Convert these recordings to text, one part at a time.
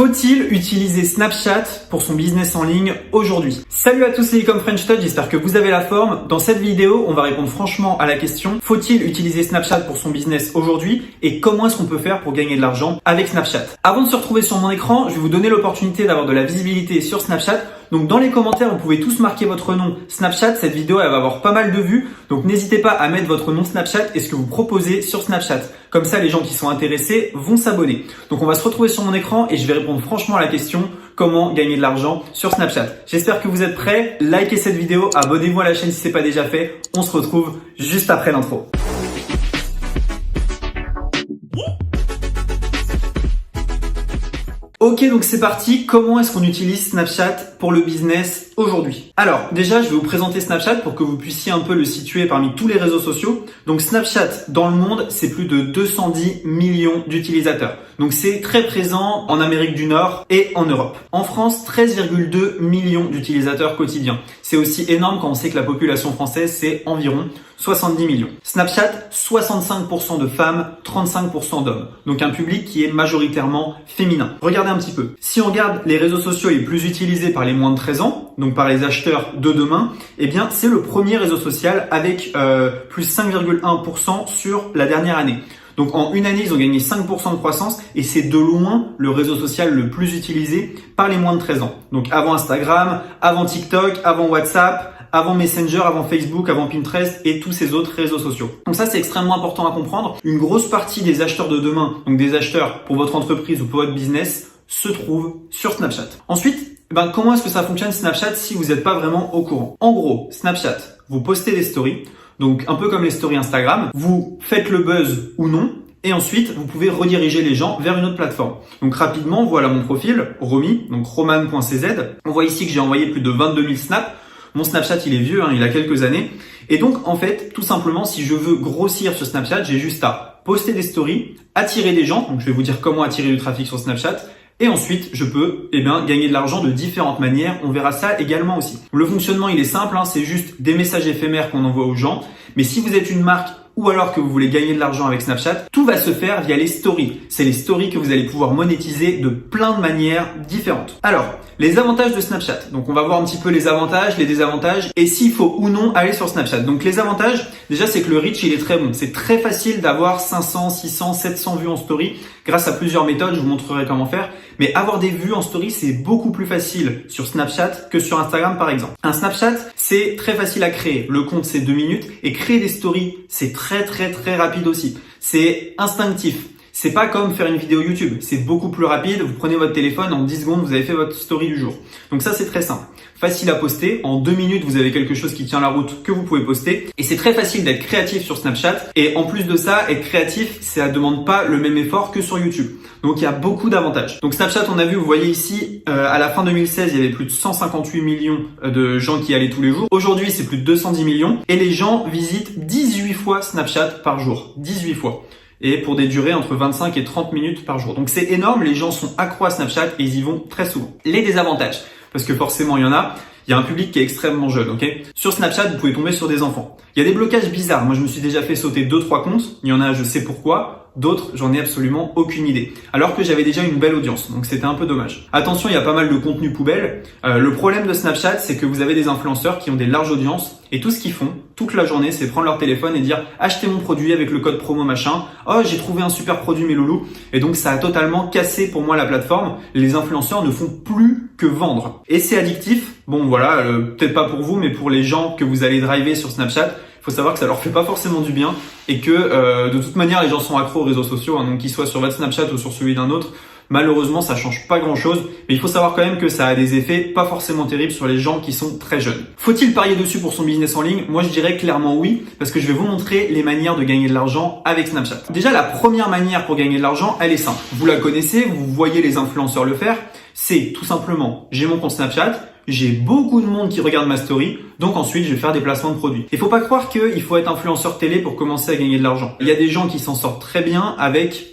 Faut-il utiliser Snapchat pour son business en ligne aujourd'hui? Salut à tous, c'est Ecom French Touch, j'espère que vous avez la forme. Dans cette vidéo, on va répondre franchement à la question: faut-il utiliser Snapchat pour son business aujourd'hui et comment est-ce qu'on peut faire pour gagner de l'argent avec Snapchat? Avant de se retrouver sur mon écran, je vais vous donner l'opportunité d'avoir de la visibilité sur Snapchat. Donc dans les commentaires, vous pouvez tous marquer votre nom Snapchat. Cette vidéo, elle va avoir pas mal de vues. Donc n'hésitez pas à mettre votre nom Snapchat et ce que vous proposez sur Snapchat. Comme ça, les gens qui sont intéressés vont s'abonner. Donc on va se retrouver sur mon écran et je vais répondre franchement à la question: comment gagner de l'argent sur Snapchat? J'espère que vous êtes prêts. Likez cette vidéo, abonnez-vous à la chaîne si ce n'est pas déjà fait. On se retrouve juste après l'intro. Ok, donc c'est parti. Comment est-ce qu'on utilise Snapchat pour le business aujourd'hui? Alors, déjà, je vais vous présenter Snapchat pour que vous puissiez un peu le situer parmi tous les réseaux sociaux. Donc, Snapchat, dans le monde, c'est plus de 210 millions d'utilisateurs. Donc, c'est très présent en Amérique du Nord et en Europe. En France, 13,2 millions d'utilisateurs quotidiens. C'est aussi énorme quand on sait que la population française, c'est environ 70 millions. Snapchat, 65% de femmes, 35% d'hommes. Donc un public qui est majoritairement féminin. Regardez un petit peu. Si on regarde les réseaux sociaux les plus utilisés par les moins de 13 ans, donc par les acheteurs de demain, eh bien c'est le premier réseau social avec plus 5,1% sur la dernière année. Donc en une année, ils ont gagné 5% de croissance et c'est de loin le réseau social le plus utilisé par les moins de 13 ans. Donc avant Instagram, avant TikTok, avant WhatsApp, avant Messenger, avant Facebook, avant Pinterest et tous ces autres réseaux sociaux. Donc ça, c'est extrêmement important à comprendre. Une grosse partie des acheteurs de demain, donc des acheteurs pour votre entreprise ou pour votre business, se trouvent sur Snapchat. Ensuite, comment est-ce que ça fonctionne Snapchat si vous n'êtes pas vraiment au courant? En gros, Snapchat, vous postez des stories, donc un peu comme les stories Instagram, vous faites le buzz ou non, et ensuite, vous pouvez rediriger les gens vers une autre plateforme. Donc rapidement, voilà mon profil, Romy, donc roman.cz. On voit ici que j'ai envoyé plus de 22 000 snaps. Mon Snapchat, il est vieux, il a quelques années. Et donc, en fait, tout simplement, si je veux grossir sur Snapchat, j'ai juste à poster des stories, attirer des gens. Donc, je vais vous dire comment attirer du trafic sur Snapchat. Et ensuite, je peux gagner de l'argent de différentes manières. On verra ça également aussi. Le fonctionnement, il est simple. C'est juste des messages éphémères qu'on envoie aux gens. Mais si vous êtes une marque ou alors que vous voulez gagner de l'argent avec Snapchat, tout va se faire via les stories. C'est les stories que vous allez pouvoir monétiser de plein de manières différentes. Alors, les avantages de Snapchat. Donc, on va voir un petit peu les avantages, les désavantages et s'il faut ou non aller sur Snapchat. Donc, les avantages, déjà, c'est que le reach, il est très bon. C'est très facile d'avoir 500, 600, 700 vues en story grâce à plusieurs méthodes. Je vous montrerai comment faire. Mais avoir des vues en story, c'est beaucoup plus facile sur Snapchat que sur Instagram, par exemple. Un Snapchat, c'est très facile à créer. Le compte, c'est 2 minutes et créer des stories, c'est très rapide aussi. C'est instinctif. C'est pas comme faire une vidéo YouTube. C'est beaucoup plus rapide. Vous prenez votre téléphone, en 10 secondes, vous avez fait votre story du jour. Donc ça, c'est très simple. Facile à poster. En 2 minutes, vous avez quelque chose qui tient la route que vous pouvez poster. Et c'est très facile d'être créatif sur Snapchat. Et en plus de ça, être créatif, ça ne demande pas le même effort que sur YouTube. Donc il y a beaucoup d'avantages. Donc Snapchat, on a vu, vous voyez ici, à la fin 2016, il y avait plus de 158 millions de gens qui allaient tous les jours. Aujourd'hui, c'est plus de 210 millions. Et les gens visitent 18 fois Snapchat par jour. 18 fois. Et pour des durées entre 25 et 30 minutes par jour. Donc c'est énorme, les gens sont accros à Snapchat et ils y vont très souvent. Les désavantages, parce que forcément il y en a, il y a un public qui est extrêmement jeune, ok? Sur Snapchat, vous pouvez tomber sur des enfants. Il y a des blocages bizarres. Moi, je me suis déjà fait sauter 2-3 comptes. Il y en a, je sais pourquoi. D'autres, j'en ai absolument aucune idée. Alors que j'avais déjà une belle audience. Donc, c'était un peu dommage. Attention, il y a pas mal de contenu poubelle. Le problème de Snapchat, c'est que vous avez des influenceurs qui ont des larges audiences. Et tout ce qu'ils font, toute la journée, c'est prendre leur téléphone et dire « Achetez mon produit avec le code promo machin. Oh, j'ai trouvé un super produit, mes loulous. » Et donc, ça a totalement cassé pour moi la plateforme. Les influenceurs ne font plus que vendre. Et c'est addictif. Bon, voilà, peut-être pas pour vous, mais pour les gens que vous allez driver sur Snapchat, il faut savoir que ça leur fait pas forcément du bien et que de toute manière, les gens sont accros aux réseaux sociaux, donc qu'ils soient sur votre Snapchat ou sur celui d'un autre. Malheureusement, ça change pas grand-chose, mais il faut savoir quand même que ça a des effets pas forcément terribles sur les gens qui sont très jeunes. Faut-il parier dessus pour son business en ligne? Moi, je dirais clairement oui, parce que je vais vous montrer les manières de gagner de l'argent avec Snapchat. Déjà, la première manière pour gagner de l'argent, elle est simple. Vous la connaissez, vous voyez les influenceurs le faire. C'est tout simplement, j'ai mon compte Snapchat, j'ai beaucoup de monde qui regarde ma story, donc ensuite je vais faire des placements de produits. Il faut pas croire qu'il faut être influenceur télé pour commencer à gagner de l'argent. Il y a des gens qui s'en sortent très bien avec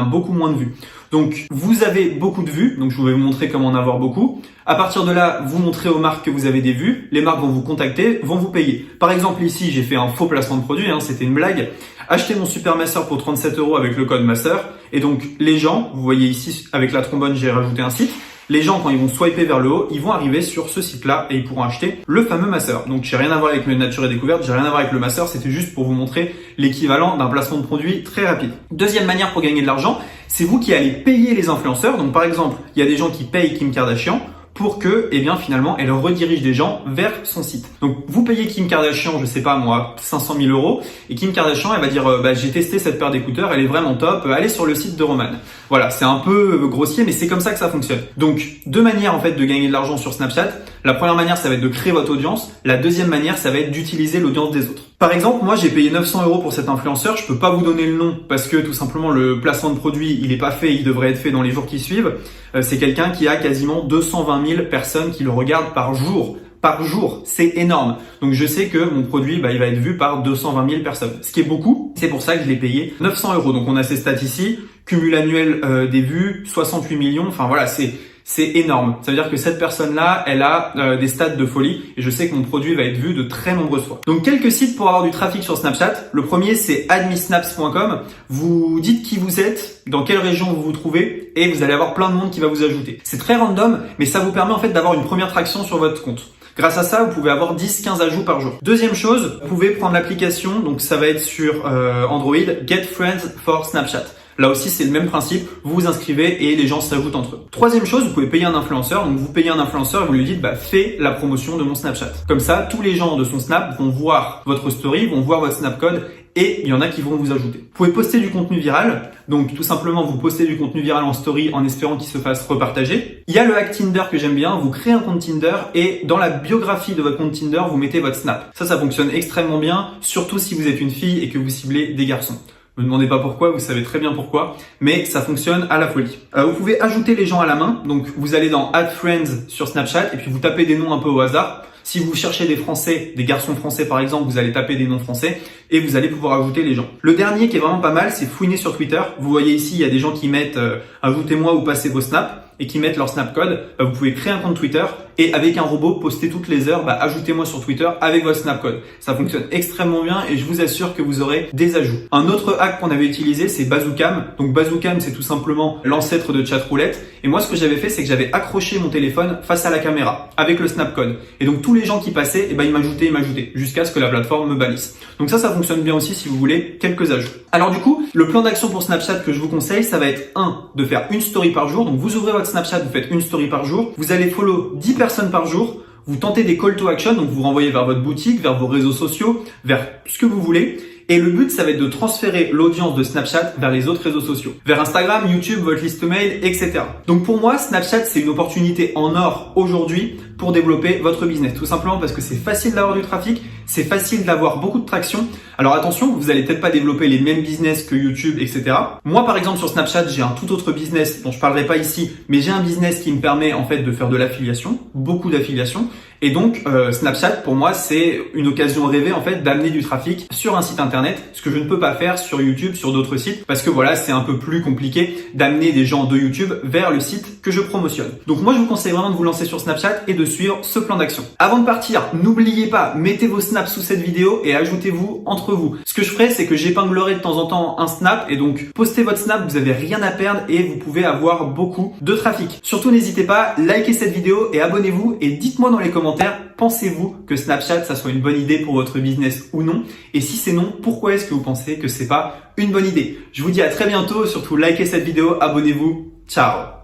beaucoup moins de vues. Donc vous avez beaucoup de vues, donc je vais vous montrer comment en avoir beaucoup. À partir de là, vous montrez aux marques que vous avez des vues, les marques vont vous contacter, vont vous payer. Par exemple ici, j'ai fait un faux placement de produit, c'était une blague. Achetez mon super masseur pour 37 € avec le code masseur Et donc les gens, vous voyez ici avec la trombone, j'ai rajouté un site. Les gens, quand ils vont swiper vers le haut, ils vont arriver sur ce site-là et ils pourront acheter le fameux masseur. Donc, j'ai rien à voir avec le Nature et Découverte, j'ai rien à voir avec le masseur, c'était juste pour vous montrer l'équivalent d'un placement de produit très rapide. Deuxième manière pour gagner de l'argent, c'est vous qui allez payer les influenceurs. Donc, par exemple, il y a des gens qui payent Kim Kardashian pour que, finalement, elle redirige des gens vers son site. Donc, vous payez Kim Kardashian, je sais pas moi, 500 000 euros, et Kim Kardashian, elle va dire, j'ai testé cette paire d'écouteurs, elle est vraiment top, allez sur le site de Roman. Voilà, c'est un peu grossier, mais c'est comme ça que ça fonctionne. Donc, deux manières, en fait, de gagner de l'argent sur Snapchat. La première manière, ça va être de créer votre audience. La deuxième manière, ça va être d'utiliser l'audience des autres. Par exemple, moi, j'ai payé 900 euros pour cet influenceur. Je peux pas vous donner le nom parce que, tout simplement, le placement de produit, il est pas fait, il devrait être fait dans les jours qui suivent. C'est quelqu'un qui a quasiment 220 000 personnes qui le regardent par jour. Par jour, c'est énorme. Donc je sais que mon produit, il va être vu par 220 000 personnes. Ce qui est beaucoup, c'est pour ça que je l'ai payé 900 euros. Donc on a ces stats ici, cumul annuel des vues, 68 millions. Enfin voilà, c'est énorme. Ça veut dire que cette personne-là, elle a des stats de folie et je sais que mon produit va être vu de très nombreuses fois. Donc quelques sites pour avoir du trafic sur Snapchat. Le premier, c'est admisnaps.com. Vous dites qui vous êtes, dans quelle région vous vous trouvez et vous allez avoir plein de monde qui va vous ajouter. C'est très random, mais ça vous permet en fait d'avoir une première traction sur votre compte. Grâce à ça, vous pouvez avoir 10-15 ajouts par jour. Deuxième chose, vous pouvez prendre l'application, donc ça va être sur Android, Get Friends for Snapchat. Là aussi, c'est le même principe. Vous vous inscrivez et les gens s'ajoutent entre eux. Troisième chose, vous pouvez payer un influenceur. Donc, vous payez un influenceur et vous lui dites, fais la promotion de mon Snapchat. Comme ça, tous les gens de son Snap vont voir votre story, vont voir votre Snap code et il y en a qui vont vous ajouter. Vous pouvez poster du contenu viral. Donc, tout simplement, vous postez du contenu viral en story en espérant qu'il se fasse repartager. Il y a le hack Tinder que j'aime bien. Vous créez un compte Tinder et dans la biographie de votre compte Tinder, vous mettez votre Snap. Ça fonctionne extrêmement bien, surtout si vous êtes une fille et que vous ciblez des garçons. Ne me demandez pas pourquoi, vous savez très bien pourquoi, mais ça fonctionne à la folie. Vous pouvez ajouter les gens à la main, donc vous allez dans Add Friends sur Snapchat et puis vous tapez des noms un peu au hasard. Si vous cherchez des Français, des garçons français par exemple, vous allez taper des noms français et vous allez pouvoir ajouter les gens. Le dernier qui est vraiment pas mal, c'est fouiner sur Twitter. Vous voyez ici, il y a des gens qui mettent ajoutez-moi ou passez vos snaps et qui mettent leur snap code. Vous pouvez créer un compte Twitter et avec un robot poster toutes les heures, ajoutez-moi sur Twitter avec votre snap code. Ça fonctionne extrêmement bien et je vous assure que vous aurez des ajouts. Un autre hack qu'on avait utilisé, c'est Bazoocam. Donc Bazoocam, c'est tout simplement l'ancêtre de Chatroulette. Et moi, ce que j'avais fait, c'est que j'avais accroché mon téléphone face à la caméra avec le snap code. Et donc tous les gens qui passaient, ils m'ajoutaient jusqu'à ce que la plateforme me bannisse. Donc ça fonctionne bien aussi si vous voulez quelques ajouts. Alors du coup, le plan d'action pour Snapchat que je vous conseille, ça va être de faire une story par jour. Donc vous ouvrez votre Snapchat, vous faites une story par jour. Vous allez follow 10 personnes par jour. Vous tentez des call to action, donc vous renvoyez vers votre boutique, vers vos réseaux sociaux, vers ce que vous voulez. Et le but, ça va être de transférer l'audience de Snapchat vers les autres réseaux sociaux. Vers Instagram, YouTube, votre liste mail, etc. Donc pour moi, Snapchat, c'est une opportunité en or aujourd'hui pour développer votre business. Tout simplement parce que c'est facile d'avoir du trafic, c'est facile d'avoir beaucoup de traction. Alors attention, vous allez peut-être pas développer les mêmes business que YouTube, etc. Moi, par exemple, sur Snapchat, j'ai un tout autre business dont je parlerai pas ici, mais j'ai un business qui me permet en fait de faire de l'affiliation, beaucoup d'affiliation. Et donc, Snapchat, pour moi, c'est une occasion rêvée, en fait, d'amener du trafic sur un site internet, ce que je ne peux pas faire sur YouTube, sur d'autres sites, parce que voilà, c'est un peu plus compliqué d'amener des gens de YouTube vers le site que je promotionne. Donc moi, je vous conseille vraiment de vous lancer sur Snapchat et de suivre ce plan d'action. Avant de partir, n'oubliez pas, mettez vos snaps sous cette vidéo et ajoutez-vous entre vous. Ce que je ferai, c'est que j'épinglerai de temps en temps un snap et donc postez votre snap, vous avez rien à perdre et vous pouvez avoir beaucoup de trafic. Surtout, n'hésitez pas, likez cette vidéo et abonnez-vous et dites-moi dans les commentaires, pensez-vous que Snapchat, ça soit une bonne idée pour votre business ou non? Et si c'est non, pourquoi est-ce que vous pensez que c'est pas une bonne idée? Je vous dis à très bientôt, surtout likez cette vidéo, abonnez-vous, ciao!